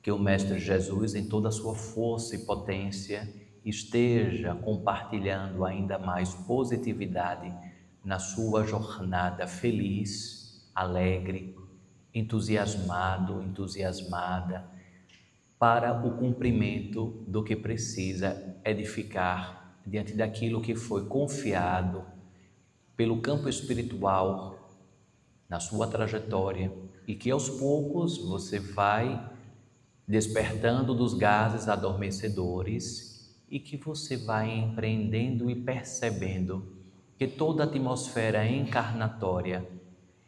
que o Mestre Jesus, em toda a sua força e potência, esteja compartilhando ainda mais positividade na sua jornada feliz, alegre, entusiasmada, para o cumprimento do que precisa edificar diante daquilo que foi confiado pelo campo espiritual na sua trajetória, e que aos poucos você vai despertando dos gases adormecedores e que você vai empreendendo e percebendo que toda a atmosfera encarnatória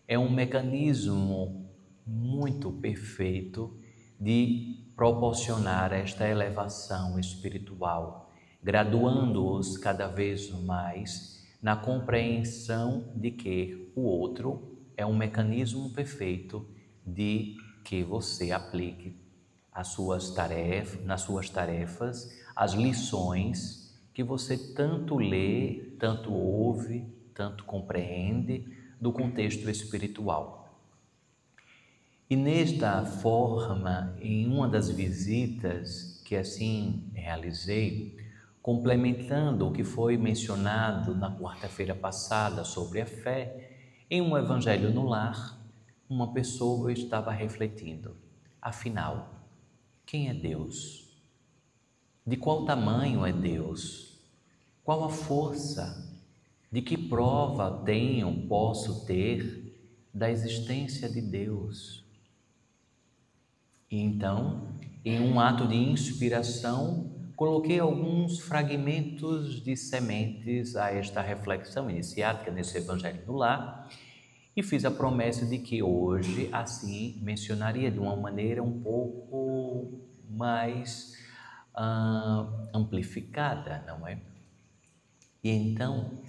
é um mecanismo muito perfeito de proporcionar esta elevação espiritual, graduando-os cada vez mais na compreensão de que o outro é um mecanismo perfeito de que você aplique nas suas tarefas, as lições que você tanto lê, tanto ouve, tanto compreende do contexto espiritual. E nesta forma, em uma das visitas que assim realizei, complementando o que foi mencionado na quarta-feira passada sobre a fé, em um evangelho no lar, uma pessoa estava refletindo: afinal, quem é Deus? De qual tamanho é Deus? Qual a força? De que prova posso ter da existência de Deus? E então, em um ato de inspiração, coloquei alguns fragmentos de sementes a esta reflexão iniciática nesse Evangelho do Lar e fiz a promessa de que hoje, assim, mencionaria de uma maneira um pouco mais amplificada, não é? E então,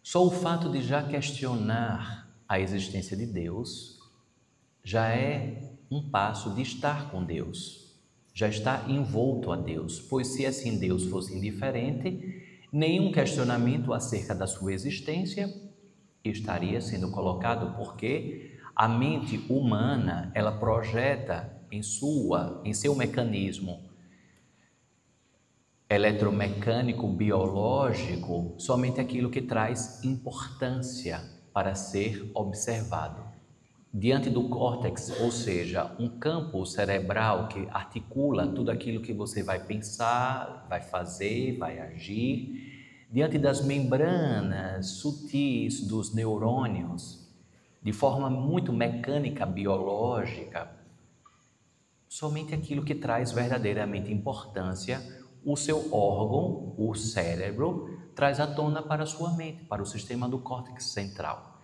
só o fato de já questionar a existência de Deus já é um passo de estar com Deus, já está envolto a Deus, pois se assim Deus fosse indiferente, nenhum questionamento acerca da sua existência estaria sendo colocado, porque a mente humana, ela projeta em seu mecanismo eletromecânico, biológico, somente aquilo que traz importância para ser observado. Diante do córtex, ou seja, um campo cerebral que articula tudo aquilo que você vai pensar, vai fazer, vai agir, diante das membranas sutis dos neurônios, de forma muito mecânica, biológica, somente aquilo que traz verdadeiramente importância, o seu órgão, o cérebro, traz à tona para a sua mente, para o sistema do córtex central.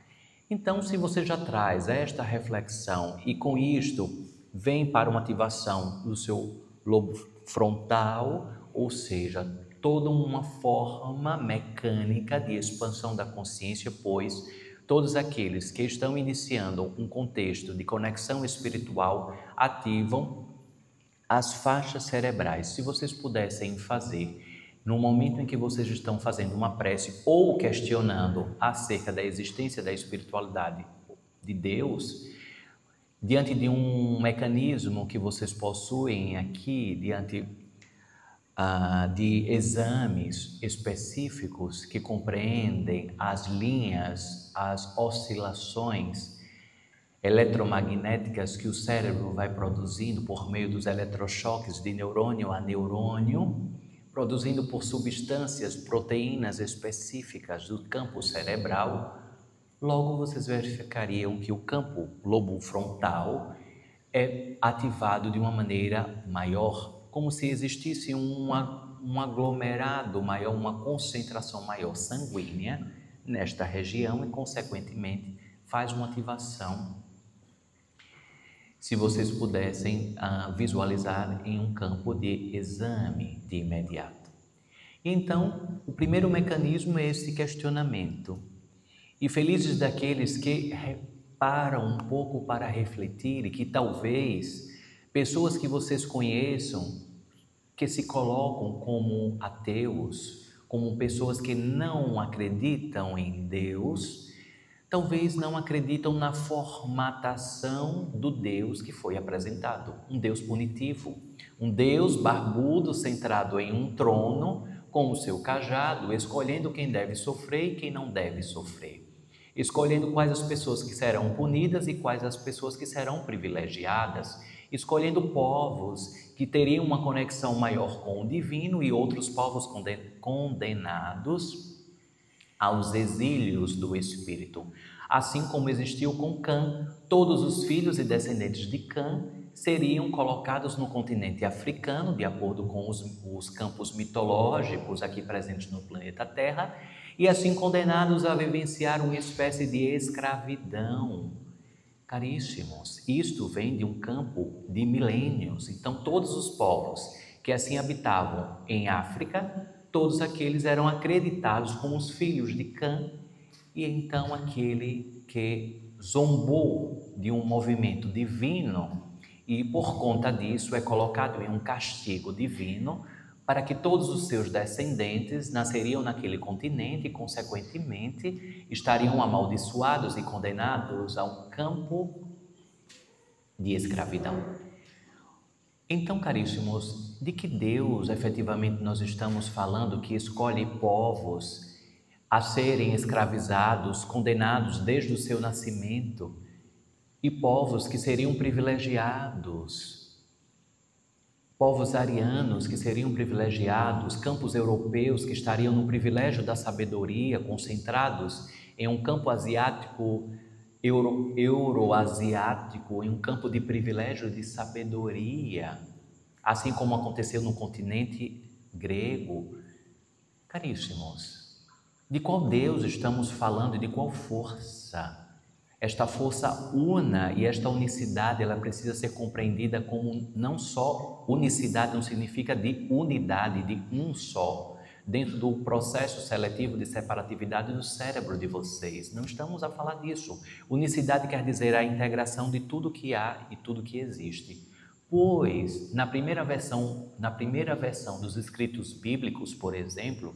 Então, se você já traz esta reflexão e com isto vem para uma ativação do seu lobo frontal, ou seja, toda uma forma mecânica de expansão da consciência, pois todos aqueles que estão iniciando um contexto de conexão espiritual ativam as faixas cerebrais. Se vocês pudessem fazer no momento em que vocês estão fazendo uma prece ou questionando acerca da existência da espiritualidade de Deus, diante de um mecanismo que vocês possuem aqui, diante de exames específicos que compreendem as linhas, as oscilações eletromagnéticas que o cérebro vai produzindo por meio dos eletrochoques de neurônio a neurônio, produzindo por substâncias, proteínas específicas do campo cerebral, logo vocês verificariam que o campo lobo frontal é ativado de uma maneira maior, como se existisse um aglomerado maior, uma concentração maior sanguínea nesta região e, consequentemente, faz uma ativação. Se vocês pudessem visualizar em um campo de exame de imediato. Então, o primeiro mecanismo é esse questionamento. E felizes daqueles que param um pouco para refletir e que talvez pessoas que vocês conheçam, que se colocam como ateus, como pessoas que não acreditam em Deus, talvez não acreditam na formatação do Deus que foi apresentado, um Deus punitivo, um Deus barbudo centrado em um trono com o seu cajado, escolhendo quem deve sofrer e quem não deve sofrer, escolhendo quais as pessoas que serão punidas e quais as pessoas que serão privilegiadas, escolhendo povos que teriam uma conexão maior com o divino e outros povos condenados aos exílios do Espírito. Assim como existiu com Cã, todos os filhos e descendentes de Cã seriam colocados no continente africano, de acordo com os campos mitológicos aqui presentes no planeta Terra, e assim condenados a vivenciar uma espécie de escravidão. Caríssimos, isto vem de um campo de milênios. Então, todos os povos que assim habitavam em África, todos aqueles eram acreditados como os filhos de Cã, e então aquele que zombou de um movimento divino e por conta disso é colocado em um castigo divino para que todos os seus descendentes nasceriam naquele continente e, consequentemente, estariam amaldiçoados e condenados a um campo de escravidão. Então, caríssimos, de que Deus efetivamente nós estamos falando que escolhe povos a serem escravizados, condenados desde o seu nascimento, e povos que seriam privilegiados, povos arianos que seriam privilegiados, campos europeus que estariam no privilégio da sabedoria, concentrados em um campo asiático, euroasiático, em um campo de privilégio de sabedoria, assim como aconteceu no continente grego. Caríssimos, de qual Deus estamos falando e de qual força? Esta força una e esta unicidade, ela precisa ser compreendida como não só unicidade, não significa de unidade, de um só, dentro do processo seletivo de separatividade do cérebro de vocês. Não estamos a falar disso. Unicidade quer dizer a integração de tudo que há e tudo que existe. Pois, na primeira versão dos escritos bíblicos, por exemplo,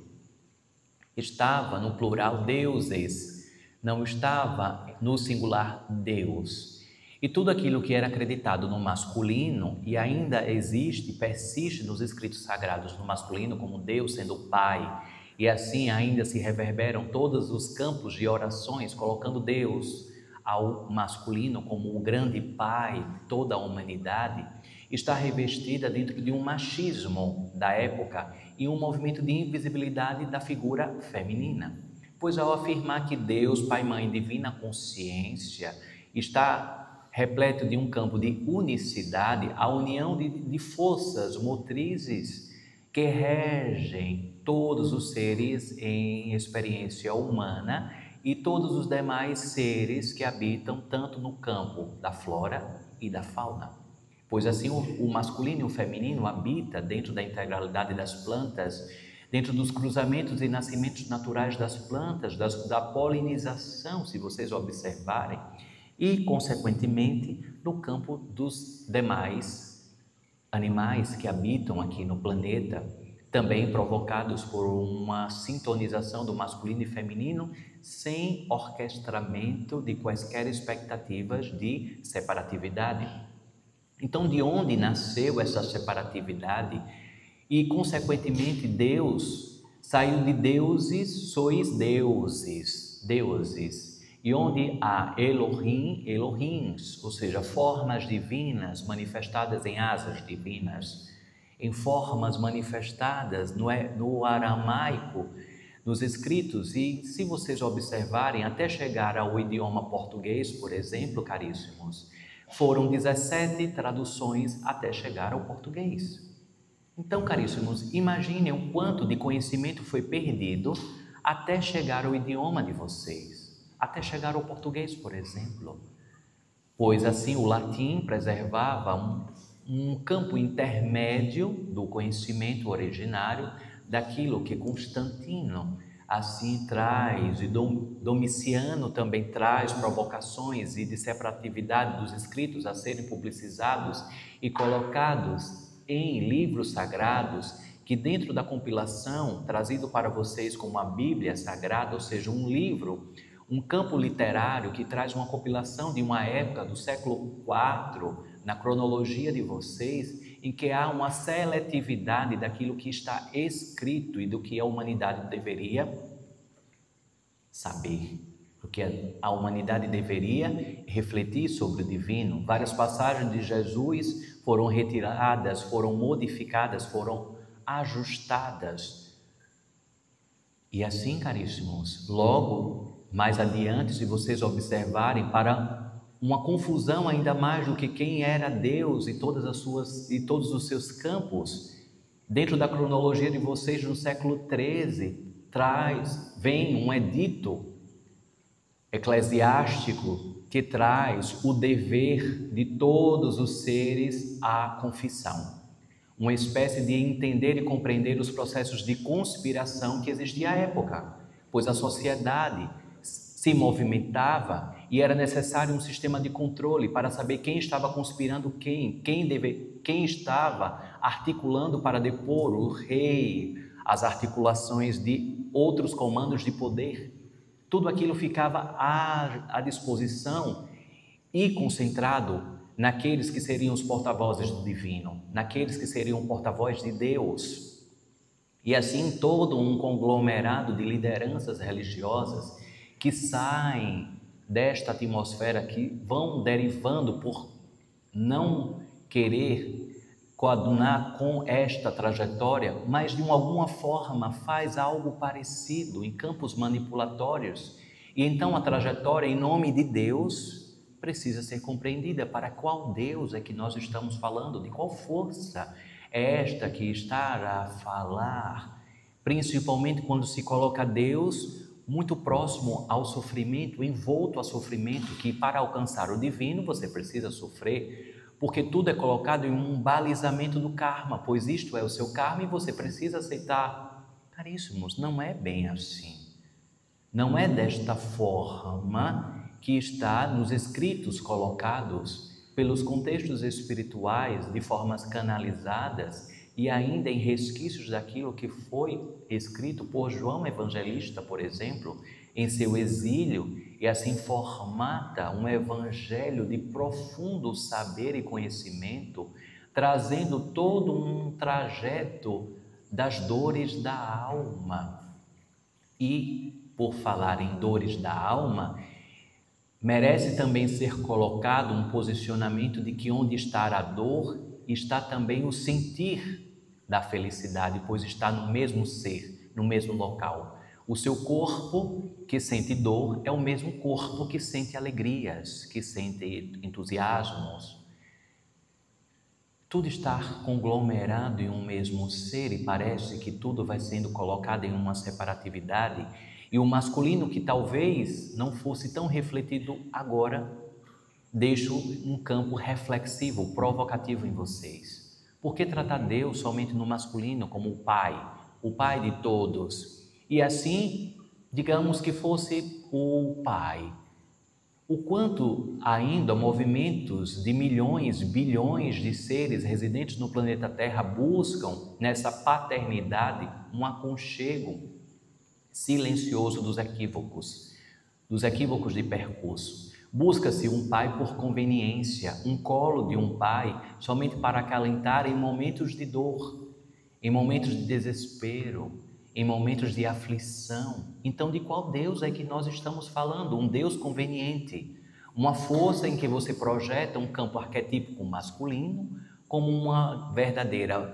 estava no plural deuses, não estava no singular Deus. E tudo aquilo que era acreditado no masculino e ainda existe, persiste nos escritos sagrados no masculino como Deus sendo o Pai, e assim ainda se reverberam todos os campos de orações colocando Deus ao masculino como o grande Pai de toda a humanidade, está revestida dentro de um machismo da época e um movimento de invisibilidade da figura feminina. Pois ao afirmar que Deus, Pai, Mãe, Divina Consciência, está repleto de um campo de unicidade, a união de forças motrizes que regem todos os seres em experiência humana e todos os demais seres que habitam tanto no campo da flora e da fauna. Pois assim o masculino e o feminino habita dentro da integralidade das plantas, dentro dos cruzamentos e nascimentos naturais das plantas, da polinização, se vocês observarem, e, consequentemente, no campo dos demais animais que habitam aqui no planeta, também provocados por uma sintonização do masculino e feminino, sem orquestramento de quaisquer expectativas de separatividade. Então, de onde nasceu essa separatividade? E, consequentemente, Deus saiu de deuses, sois deuses, deuses. E onde há Elohim, Elohims, ou seja, formas divinas manifestadas em asas divinas, em formas manifestadas no aramaico, nos escritos. E se vocês observarem, até chegar ao idioma português, por exemplo, caríssimos, foram 17 traduções até chegar ao português. Então, caríssimos, imaginem o quanto de conhecimento foi perdido até chegar ao idioma de vocês, até chegar ao português, por exemplo. Pois assim o latim preservava um campo intermédio do conhecimento originário daquilo que Constantino assim traz, e Domiciano também traz provocações e de separatividade dos escritos a serem publicizados e colocados em livros sagrados, que dentro da compilação trazido para vocês como a Bíblia Sagrada, ou seja, um livro um campo literário que traz uma compilação de uma época do século IV, na cronologia de vocês, em que há uma seletividade daquilo que está escrito e do que a humanidade deveria saber, porque a humanidade deveria refletir sobre o divino. Várias passagens de Jesus foram retiradas, foram modificadas, foram ajustadas. E assim, caríssimos, logo mais adiante, se vocês observarem, para uma confusão ainda mais do que quem era Deus e todos os seus campos, dentro da cronologia de vocês no século XIII, vem um edito eclesiástico que traz o dever de todos os seres à confissão. Uma espécie de entender e compreender os processos de conspiração que existia à época, pois a sociedade se movimentava e era necessário um sistema de controle para saber quem estava conspirando quem estava articulando para depor o rei, as articulações de outros comandos de poder. Tudo aquilo ficava à disposição e concentrado naqueles que seriam os porta-vozes do divino, naqueles que seriam porta-voz de Deus. E assim todo um conglomerado de lideranças religiosas que saem desta atmosfera, que vão derivando por não querer coadunar com esta trajetória, mas de alguma forma faz algo parecido em campos manipulatórios. E então a trajetória em nome de Deus precisa ser compreendida. Para qual Deus é que nós estamos falando? De qual força é esta que está a falar? Principalmente quando se coloca Deus muito próximo ao sofrimento, envolto a sofrimento, que para alcançar o divino você precisa sofrer, porque tudo é colocado em um balizamento do karma, pois isto é o seu karma e você precisa aceitar. Caríssimos, não é bem assim. Não é desta forma que está nos escritos colocados pelos contextos espirituais, de formas canalizadas e ainda em resquícios daquilo que foi escrito por João Evangelista, por exemplo, em seu exílio, e assim formata um evangelho de profundo saber e conhecimento, trazendo todo um trajeto das dores da alma. E, por falar em dores da alma, merece também ser colocado um posicionamento de que onde está a dor, está também o sentir da felicidade, pois está no mesmo ser, no mesmo local. O seu corpo que sente dor é o mesmo corpo que sente alegrias, que sente entusiasmos. Tudo está conglomerado em um mesmo ser e parece que tudo vai sendo colocado em uma separatividade. E o masculino, que talvez não fosse tão refletido agora, deixa um campo reflexivo, provocativo em vocês. Por que tratar Deus somente no masculino como o pai de todos? E assim, digamos que fosse o pai. O quanto ainda movimentos de milhões, bilhões de seres residentes no planeta Terra buscam nessa paternidade um aconchego silencioso dos equívocos de percurso. Busca-se um pai por conveniência, um colo de um pai somente para acalentar em momentos de dor, em momentos de desespero, em momentos de aflição. Então, de qual Deus é que nós estamos falando? Um Deus conveniente, uma força em que você projeta um campo arquetípico masculino como uma verdadeira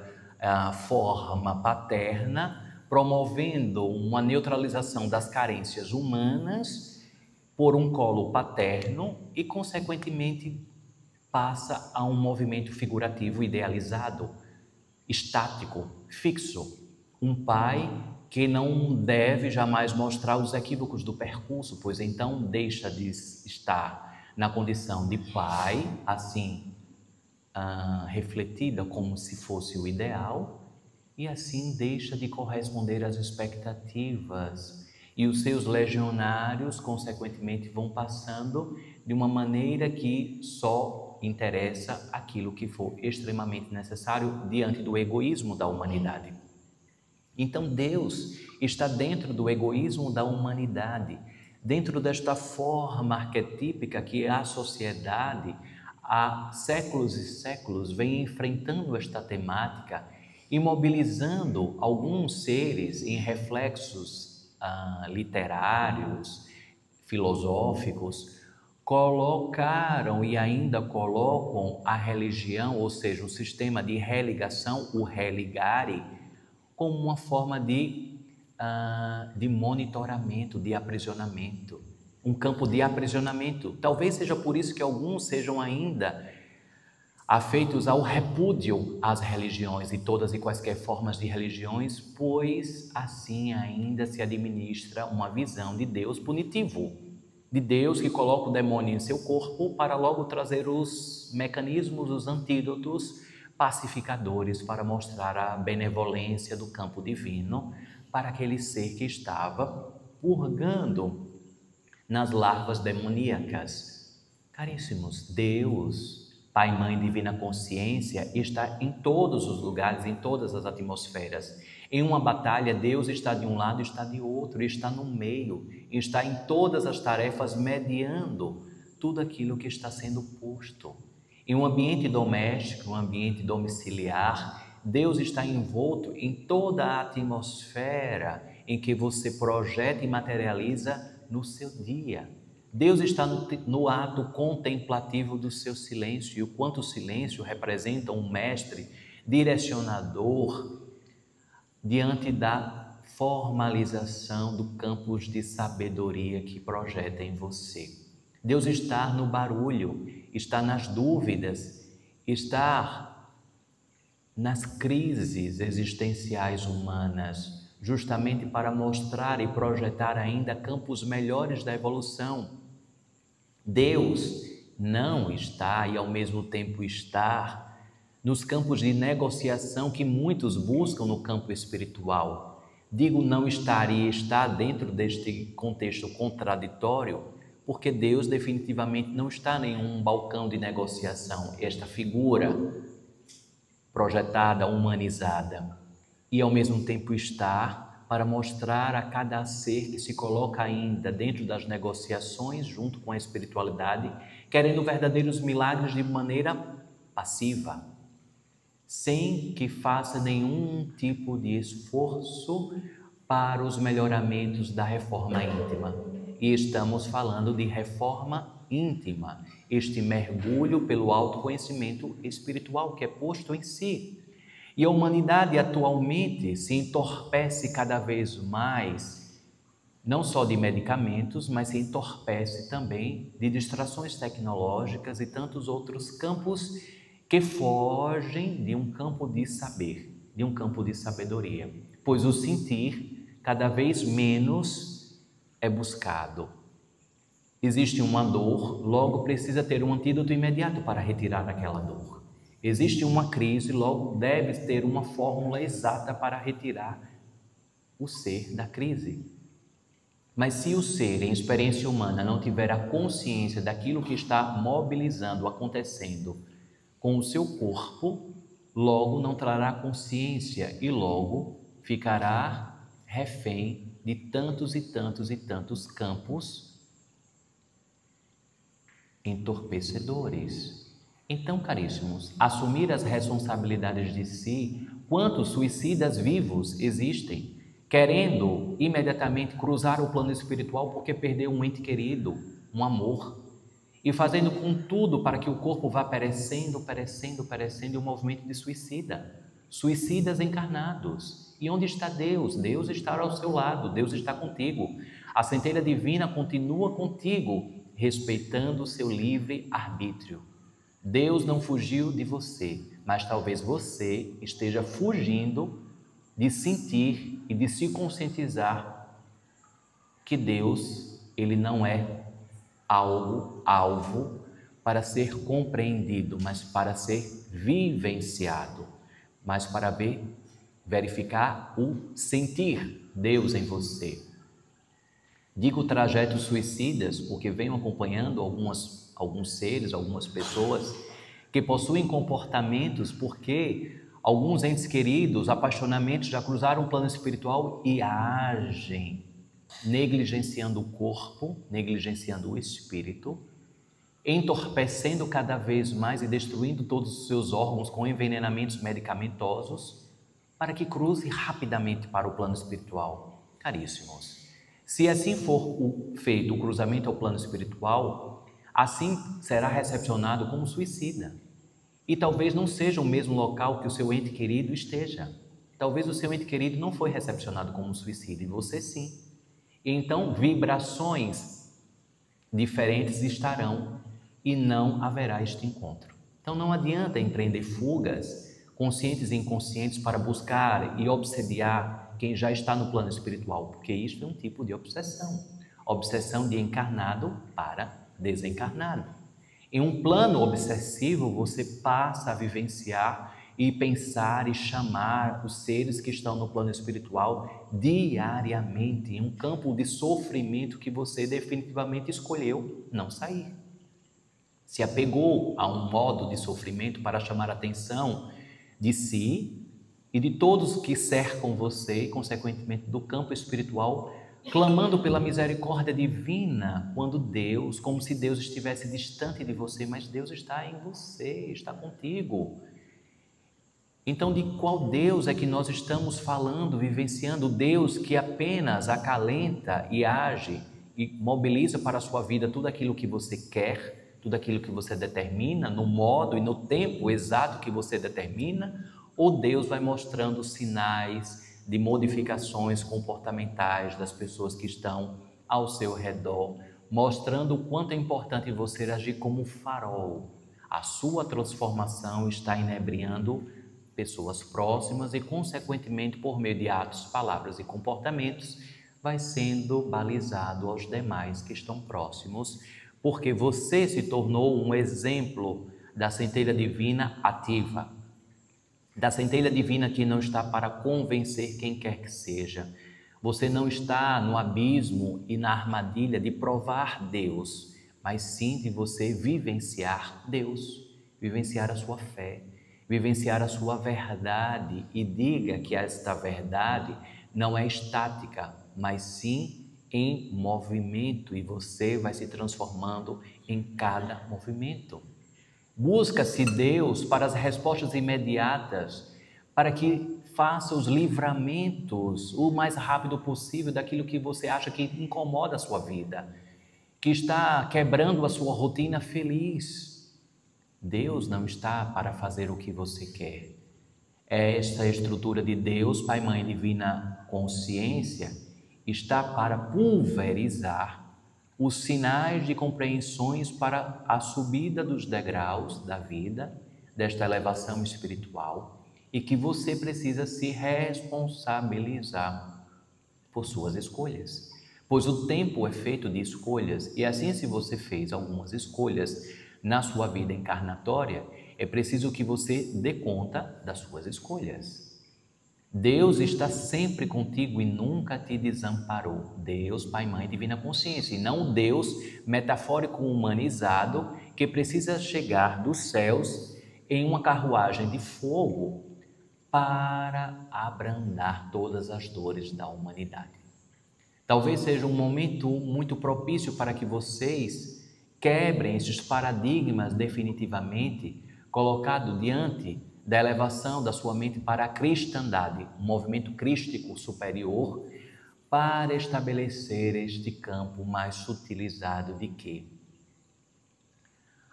forma paterna, promovendo uma neutralização das carências humanas por um colo paterno e, consequentemente, passa a um movimento figurativo idealizado, estático, fixo. Um pai que não deve jamais mostrar os equívocos do percurso, pois então deixa de estar na condição de pai, assim, refletida como se fosse o ideal, e assim deixa de corresponder às expectativas. E os seus legionários, consequentemente, vão passando de uma maneira que só interessa aquilo que for extremamente necessário diante do egoísmo da humanidade. Então, Deus está dentro do egoísmo da humanidade, dentro desta forma arquetípica que a sociedade há séculos e séculos vem enfrentando esta temática e mobilizando alguns seres em reflexos literários, filosóficos, colocaram e ainda colocam a religião, ou seja, o sistema de religação, o religare, como uma forma de monitoramento, de aprisionamento, um campo de aprisionamento. Talvez seja por isso que alguns sejam ainda afeitos ao repúdio às religiões e todas e quaisquer formas de religiões, pois assim ainda se administra uma visão de Deus punitivo, de Deus que coloca o demônio em seu corpo para logo trazer os mecanismos, os antídotos pacificadores para mostrar a benevolência do campo divino para aquele ser que estava purgando nas larvas demoníacas. Caríssimos, Deus, Pai, Mãe, Divina Consciência, está em todos os lugares, em todas as atmosferas. Em uma batalha, Deus está de um lado, está de outro, está no meio, está em todas as tarefas, mediando tudo aquilo que está sendo posto. Em um ambiente doméstico, um ambiente domiciliar, Deus está envolto em toda a atmosfera em que você projeta e materializa no seu dia. Deus está no ato contemplativo do seu silêncio, e o quanto o silêncio representa um mestre direcionador diante da formalização do campus de sabedoria que projeta em você. Deus está no barulho, está nas dúvidas, está nas crises existenciais humanas, justamente para mostrar e projetar ainda campos melhores da evolução. Deus não está e ao mesmo tempo está nos campos de negociação que muitos buscam no campo espiritual. Digo não estar e está dentro deste contexto contraditório, porque Deus definitivamente não está em nenhum balcão de negociação, esta figura projetada, humanizada, e ao mesmo tempo está para mostrar a cada ser que se coloca ainda dentro das negociações junto com a espiritualidade, querendo verdadeiros milagres de maneira passiva, sem que faça nenhum tipo de esforço para os melhoramentos da reforma íntima. E estamos falando de reforma íntima, este mergulho pelo autoconhecimento espiritual que é posto em si. E a humanidade atualmente se entorpece cada vez mais, não só de medicamentos, mas se entorpece também de distrações tecnológicas e tantos outros campos que fogem de um campo de saber, de um campo de sabedoria, pois o sentir cada vez menos é buscado. Existe uma dor, logo precisa ter um antídoto imediato para retirar aquela dor. Existe uma crise, logo deve ter uma fórmula exata para retirar o ser da crise. Mas se o ser em experiência humana não tiver a consciência daquilo que está mobilizando, acontecendo com o seu corpo, logo não trará consciência e logo ficará refém de tantos e tantos e tantos campos entorpecedores. Então, caríssimos, assumir as responsabilidades de si, quantos suicidas vivos existem, querendo imediatamente cruzar o plano espiritual porque perdeu um ente querido, um amor, e fazendo com tudo para que o corpo vá perecendo, e um movimento de suicida, suicidas encarnados. E onde está Deus? Deus está ao seu lado, Deus está contigo. A centelha divina continua contigo, respeitando o seu livre arbítrio. Deus não fugiu de você, mas talvez você esteja fugindo de sentir e de se conscientizar que Deus, ele não é alvo para ser compreendido, mas para ser vivenciado, mas para verificar o sentir Deus em você. Digo trajetos suicidas porque venho acompanhando alguns seres, algumas pessoas que possuem comportamentos porque alguns entes queridos, apaixonamentos já cruzaram o plano espiritual e agem negligenciando o corpo, negligenciando o espírito, entorpecendo cada vez mais e destruindo todos os seus órgãos com envenenamentos medicamentosos, para que cruze rapidamente para o plano espiritual. Caríssimos, se assim for feito o cruzamento ao plano espiritual, assim será recepcionado como suicida. E talvez não seja o mesmo local que o seu ente querido esteja. Talvez o seu ente querido não foi recepcionado como suicida, e você sim. E então vibrações diferentes estarão e não haverá este encontro. Então não adianta empreender fugas, conscientes e inconscientes, para buscar e obsediar quem já está no plano espiritual, porque isto é um tipo de obsessão. Obsessão de encarnado para desencarnado. Em um plano obsessivo, você passa a vivenciar e pensar e chamar os seres que estão no plano espiritual diariamente, em um campo de sofrimento que você definitivamente escolheu não sair. Se apegou a um modo de sofrimento para chamar a atenção de si e de todos que cercam você e, consequentemente, do campo espiritual, clamando pela misericórdia divina, quando Deus, como se Deus estivesse distante de você, mas Deus está em você, está contigo. Então, de qual Deus é que nós estamos falando, vivenciando? Deus que apenas acalenta e age e mobiliza para a sua vida tudo aquilo que você quer, tudo aquilo que você determina, no modo e no tempo exato que você determina? Ou Deus vai mostrando sinais de modificações comportamentais das pessoas que estão ao seu redor, mostrando o quanto é importante você agir como um farol? A sua transformação está inebriando pessoas próximas e, consequentemente, por meio de atos, palavras e comportamentos, vai sendo balizado aos demais que estão próximos, porque você se tornou um exemplo da centelha divina ativa, da centelha divina que não está para convencer quem quer que seja. Você não está no abismo e na armadilha de provar Deus, mas sim de você vivenciar Deus, vivenciar a sua fé, vivenciar a sua verdade. E diga que esta verdade não é estática, mas sim em movimento, e você vai se transformando em cada movimento. Busca-se Deus para as respostas imediatas, para que faça os livramentos o mais rápido possível daquilo que você acha que incomoda a sua vida, que está quebrando a sua rotina feliz. Deus não está para fazer o que você quer. Esta estrutura de Deus, Pai, Mãe, Divina Consciência, está para pulverizar os sinais de compreensões para a subida dos degraus da vida, desta elevação espiritual, e que você precisa se responsabilizar por suas escolhas, pois o tempo é feito de escolhas, e assim, se você fez algumas escolhas na sua vida encarnatória, é preciso que você dê conta das suas escolhas. Deus está sempre contigo e nunca te desamparou. Deus, Pai, Mãe, Divina Consciência, e não o Deus metafórico humanizado que precisa chegar dos céus em uma carruagem de fogo para abrandar todas as dores da humanidade. Talvez seja um momento muito propício para que vocês quebrem esses paradigmas definitivamente, colocado diante da elevação da sua mente para a cristandade, um movimento crístico superior, para estabelecer este campo mais sutilizado de que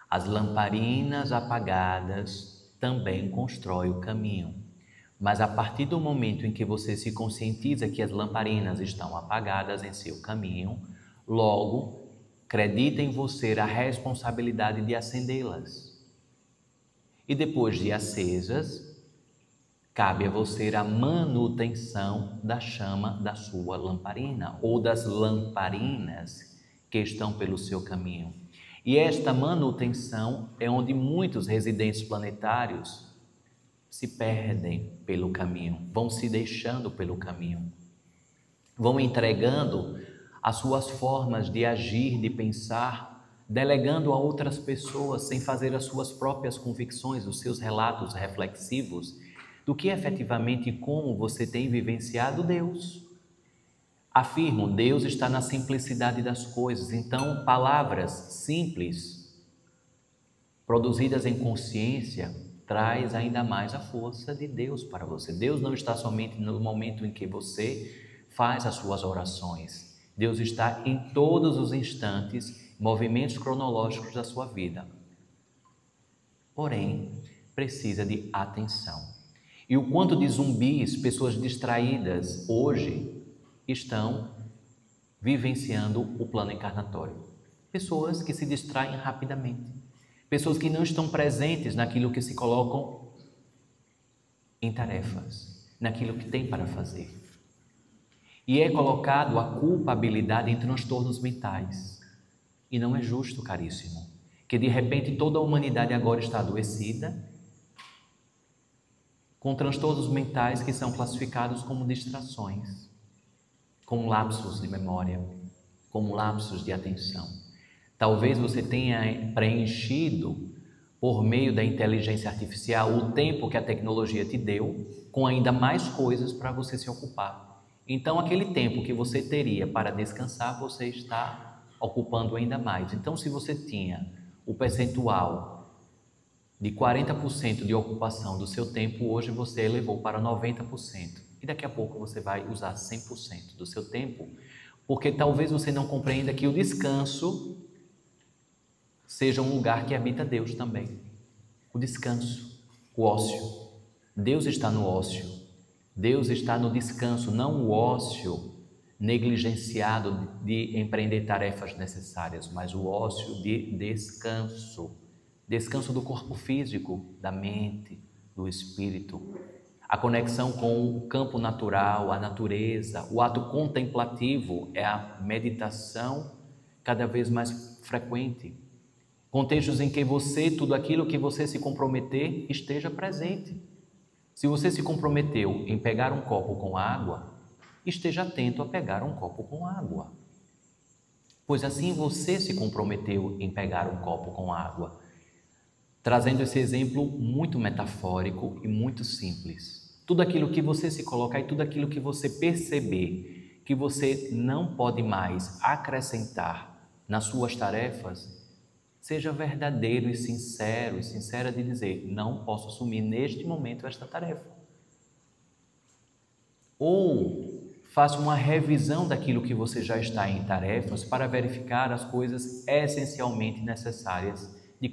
as lamparinas apagadas também constroem o caminho. Mas a partir do momento em que você se conscientiza que as lamparinas estão apagadas em seu caminho, logo acredita em você a responsabilidade de acendê-las. E depois de acesas, cabe a você a manutenção da chama da sua lamparina ou das lamparinas que estão pelo seu caminho. E esta manutenção é onde muitos residentes planetários se perdem pelo caminho, vão se deixando pelo caminho, vão entregando as suas formas de agir, de pensar, delegando a outras pessoas sem fazer as suas próprias convicções, os seus relatos reflexivos do que efetivamente e como você tem vivenciado Deus. Afirmo, Deus está na simplicidade das coisas. Então, palavras simples, produzidas em consciência, traz ainda mais a força de Deus para você. Deus não está somente no momento em que você faz as suas orações. Deus está em todos os instantes, movimentos cronológicos da sua vida. Porém, precisa de atenção. E o quanto de zumbis, pessoas distraídas hoje, estão vivenciando o plano encarnatório. Pessoas que se distraem rapidamente. Pessoas que não estão presentes naquilo que se colocam em tarefas, naquilo que tem para fazer. E é colocado a culpabilidade em transtornos mentais. E não é justo, caríssimo, que de repente toda a humanidade agora está adoecida, com transtornos mentais que são classificados como distrações, como lapsos de memória, como lapsos de atenção. Talvez você tenha preenchido, por meio da inteligência artificial, o tempo que a tecnologia te deu, com ainda mais coisas para você se ocupar. Então, aquele tempo que você teria para descansar, você está ocupando ainda mais. Então, se você tinha o percentual de 40% de ocupação do seu tempo, hoje você elevou para 90%. E daqui a pouco você vai usar 100% do seu tempo, porque talvez você não compreenda que o descanso seja um lugar que habita Deus também. O descanso, o ócio. Deus está no ócio. Deus está no descanso, não o ócio negligenciado de empreender tarefas necessárias, mas o ócio de descanso. Descanso do corpo físico, da mente, do espírito. A conexão com o campo natural, a natureza, o ato contemplativo é a meditação cada vez mais frequente. Contextos em que você, tudo aquilo que você se comprometer, esteja presente. Se você se comprometeu em pegar um copo com água, esteja atento a pegar um copo com água. Pois assim você se comprometeu em pegar um copo com água. Trazendo esse exemplo muito metafórico e muito simples. Tudo aquilo que você se colocar e tudo aquilo que você perceber que você não pode mais acrescentar nas suas tarefas, seja verdadeiro e sincera de dizer, não posso assumir neste momento esta tarefa. Ou faça uma revisão daquilo que você já está em tarefas para verificar as coisas essencialmente necessárias de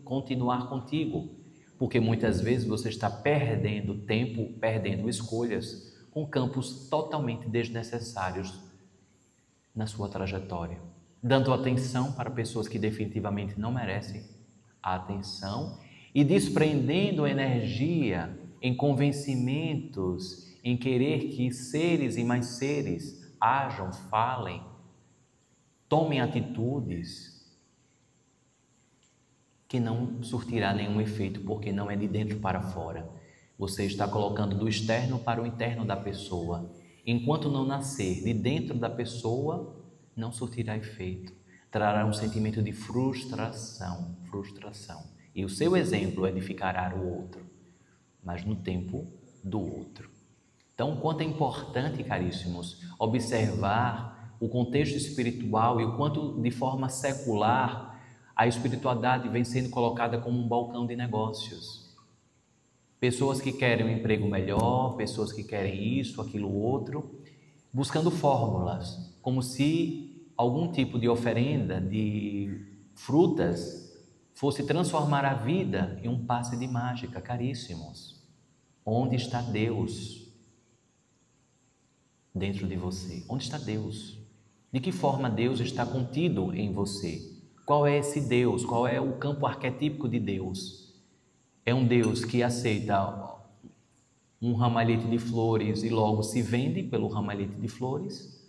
continuar contigo, porque muitas vezes você está perdendo tempo, perdendo escolhas com campos totalmente desnecessários na sua trajetória, dando atenção para pessoas que definitivamente não merecem a atenção e desprendendo energia em convencimentos, em querer que seres e mais seres ajam, falem, tomem atitudes que não surtirá nenhum efeito, porque não é de dentro para fora. Você está colocando do externo para o interno da pessoa. Enquanto não nascer de dentro da pessoa, não surtirá efeito. Trará um sentimento de frustração. E o seu exemplo edificará o outro, mas no tempo do outro. Então, quanto é importante, caríssimos, observar o contexto espiritual e o quanto de forma secular a espiritualidade vem sendo colocada como um balcão de negócios. Pessoas que querem um emprego melhor, pessoas que querem isso, aquilo, outro, buscando fórmulas, como se algum tipo de oferenda de frutas fosse transformar a vida em um passe de mágica, caríssimos. Onde está Deus dentro de você? Onde está Deus? De que forma Deus está contido em você? Qual é esse Deus? Qual é o campo arquetípico de Deus? É um Deus que aceita um ramalhete de flores e logo se vende pelo ramalhete de flores?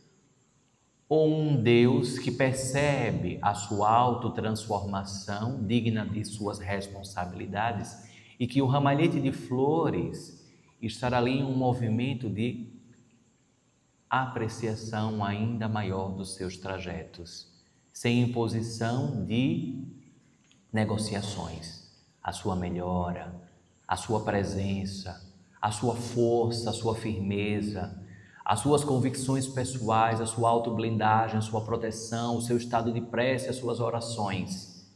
Ou um Deus que percebe a sua autotransformação digna de suas responsabilidades e que o ramalhete de flores estará ali em um movimento de apreciação ainda maior dos seus trajetos, sem imposição de negociações, a sua melhora, a sua presença, a sua força, a sua firmeza, as suas convicções pessoais, a sua autoblindagem, a sua proteção, o seu estado de prece, as suas orações.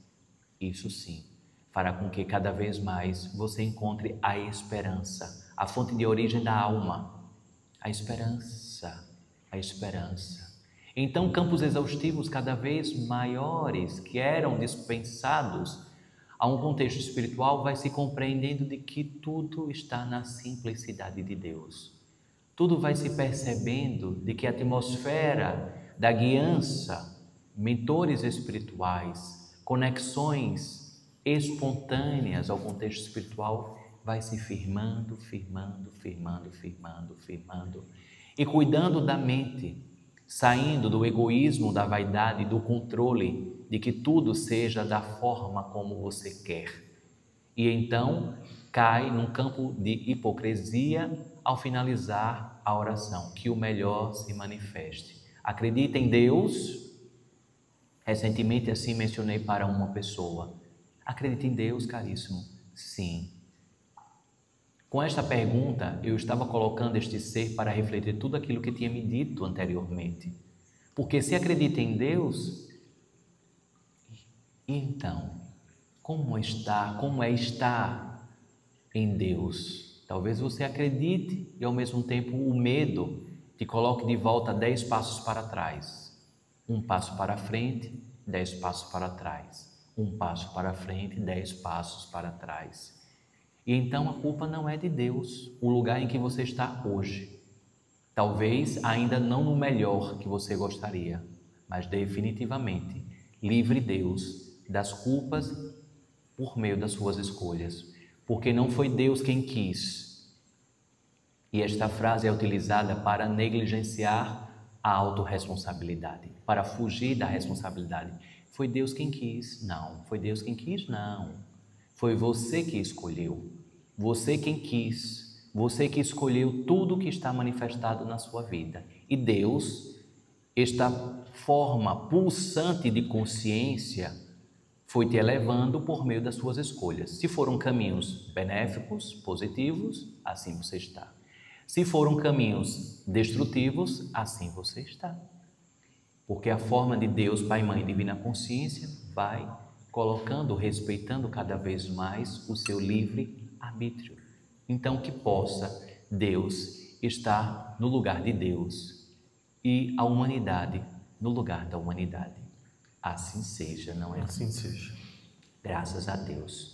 Isso sim fará com que cada vez mais você encontre a esperança, a fonte de origem da alma, a esperança, a esperança. Então, campos exaustivos cada vez maiores que eram dispensados a um contexto espiritual vai se compreendendo de que tudo está na simplicidade de Deus. Tudo vai se percebendo de que a atmosfera da guiança, mentores espirituais, conexões espontâneas ao contexto espiritual vai se firmando, firmando, firmando, firmando, firmando e cuidando da mente, saindo do egoísmo, da vaidade, do controle, de que tudo seja da forma como você quer. E então cai num campo de hipocrisia ao finalizar a oração, que o melhor se manifeste. Acredita em Deus? Recentemente assim mencionei para uma pessoa. Acredita em Deus, caríssimo? Sim. Com esta pergunta, eu estava colocando este ser para refletir tudo aquilo que tinha me dito anteriormente. Porque se acredita em Deus, então, como é estar em Deus? Talvez você acredite e ao mesmo tempo o medo te coloque de volta 10 passos para trás. 1 passo para frente, 10 passos para trás. 1 passo para frente, 10 passos para trás. E então a culpa não é de Deus, o lugar em que você está hoje. Talvez ainda não no melhor que você gostaria, mas definitivamente livre Deus das culpas por meio das suas escolhas, porque não foi Deus quem quis. E esta frase é utilizada para negligenciar a autorresponsabilidade, para fugir da responsabilidade. Foi Deus quem quis? Não. Foi Deus quem quis? Não. Foi você que escolheu. Você quem quis. Você que escolheu tudo que está manifestado na sua vida. E Deus, esta forma pulsante de consciência, foi te elevando por meio das suas escolhas. Se foram caminhos benéficos, positivos, assim você está. Se foram caminhos destrutivos, assim você está. Porque a forma de Deus, Pai, Mãe, Divina Consciência, vai colocando, respeitando cada vez mais o seu livre arbítrio. Então, que possa Deus estar no lugar de Deus e a humanidade no lugar da humanidade. Assim seja, não é? Assim seja. Graças a Deus.